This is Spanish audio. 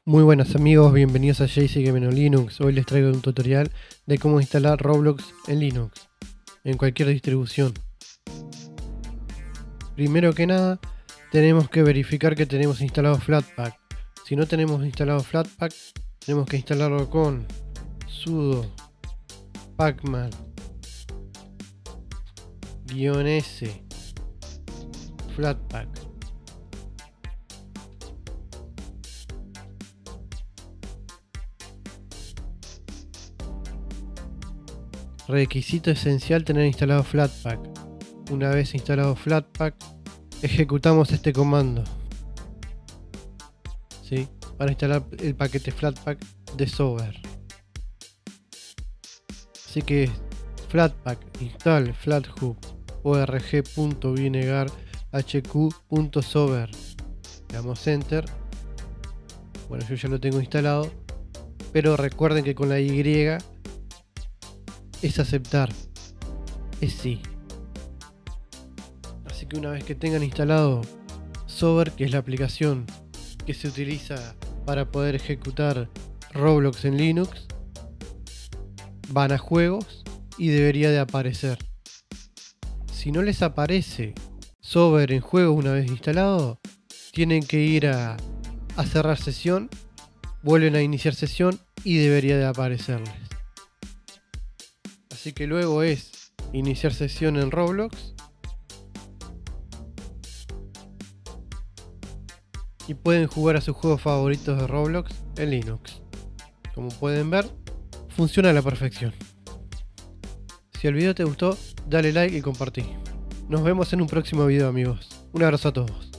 Muy buenas amigos, bienvenidos a JC Game on Linux. Hoy les traigo un tutorial de cómo instalar Roblox en Linux, en cualquier distribución. Primero que nada, tenemos que verificar que tenemos instalado Flatpak. Si no tenemos instalado Flatpak, tenemos que instalarlo con sudo pacman -s Flatpak. Requisito esencial: tener instalado Flatpak. Una vez instalado Flatpak, ejecutamos este comando, ¿sí?, para instalar el paquete Flatpak de Sober. Así que Flatpak install flathub org.binagar.hq.sober. Le damos enter. Bueno, yo ya lo tengo instalado, pero recuerden que con la Y es aceptar, es sí. Así que una vez que tengan instalado Sober, que es la aplicación que se utiliza para poder ejecutar Roblox en Linux, van a juegos y debería de aparecer. Si no les aparece Sober en juegos una vez instalado, tienen que ir a cerrar sesión, vuelven a iniciar sesión y debería de aparecerles. Así que luego es iniciar sesión en Roblox y pueden jugar a sus juegos favoritos de Roblox en Linux. Como pueden ver, funciona a la perfección. Si el video te gustó, dale like y compartí. Nos vemos en un próximo video, amigos. Un abrazo a todos.